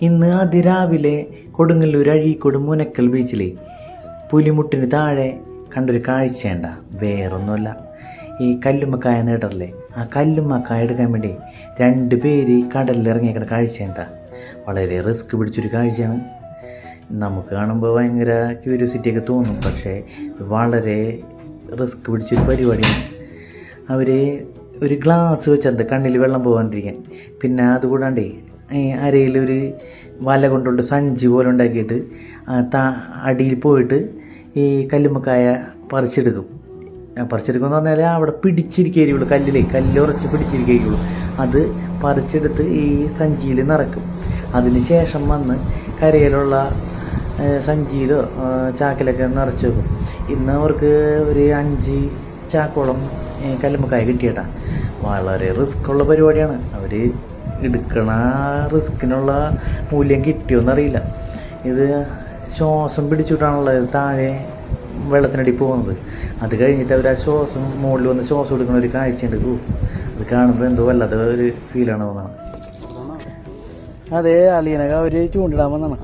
ഇന്ന് അതിരാവിലെ കൊടുങ്ങല്ലൂർ അഴീക്കോട് മുനക്കൽ ബീച്ചിലെ പുലിമുട്ടിന് താഴെ കണ്ടൊരു കാഴ്ചയുണ്ട. വേറൊന്നുമല്ല, ഈ കല്ലുമ്മക്കായ നേടറില്ലേ, ആ കല്ലുമ്മക്കായ എടുക്കാൻ വേണ്ടി 2 പേര് കടലിൽ ഇറങ്ങിയേക്കുന്ന കാഴ്ചയുണ്ട. വളരെ റിസ്ക് പിടിച്ചൊരു കാഴ്ചയാണ്. നമുക്ക് കാണുമ്പോൾ ഭയങ്കര ക്യൂരിയോസിറ്റിയൊക്കെ തോന്നും, പക്ഷേ വളരെ റിസ്ക് പിടിച്ചൊരു പരിപാടിയാണ്. അവർ ഒരു ഗ്ലാസ് വെച്ചിട്ടുണ്ട് കണ്ണിൽ വെള്ളം പോകാണ്ടിരിക്കാൻ. പിന്നെ അതുകൂടാണ്ടേ അരയിലൊരു വല കൊണ്ടുള്ള സഞ്ചി പോലെ ഉണ്ടാക്കിയിട്ട് അടിയിൽ പോയിട്ട് ഈ കല്ലുമ്മക്കായ പറിച്ചെടുക്കുമെന്ന് പറഞ്ഞാൽ അവിടെ പിടിച്ചിരിക്കുകയുള്ളൂ, കല്ല് ഉറച്ച് പിടിച്ചിരിക്കുകയുള്ളൂ. അത് പറിച്ചെടുത്ത് ഈ സഞ്ചിയിൽ നിറക്കും. അതിന് ശേഷം വന്ന് കരയിലുള്ള സഞ്ചിയിലോ ചാക്കിലൊക്കെ നിറച്ച് വെക്കും. ഇന്ന് അവർക്ക് ഒരു 5 ചാക്കോളം കല്ലുമ്മക്കായ കിട്ടിയേട്ടാ. വളരെ റിസ്ക്കുള്ള പരിപാടിയാണ്. അവർ എടുക്കണ റിസ്കിനുള്ള മൂല്യം കിട്ടിയോന്നറിയില്ല. ഇത് ശ്വാസം പിടിച്ചിട്ടാണുള്ളത് താഴെ വെള്ളത്തിനടി പോകുന്നത്. അത് കഴിഞ്ഞിട്ട് അവർ ആ ശ്വാസം മുകളിൽ വന്ന് ശ്വാസം എടുക്കുന്ന ഒരു കാഴ്ചയുണ്ട്. അത് കാണുമ്പോൾ എന്തോ വല്ലാത്ത ഒരു ഫീലാണ് തോന്നണം. അതെ, അളിയനൊക്കെ അവർ ചൂണ്ടിടാൻ വന്നാണ്.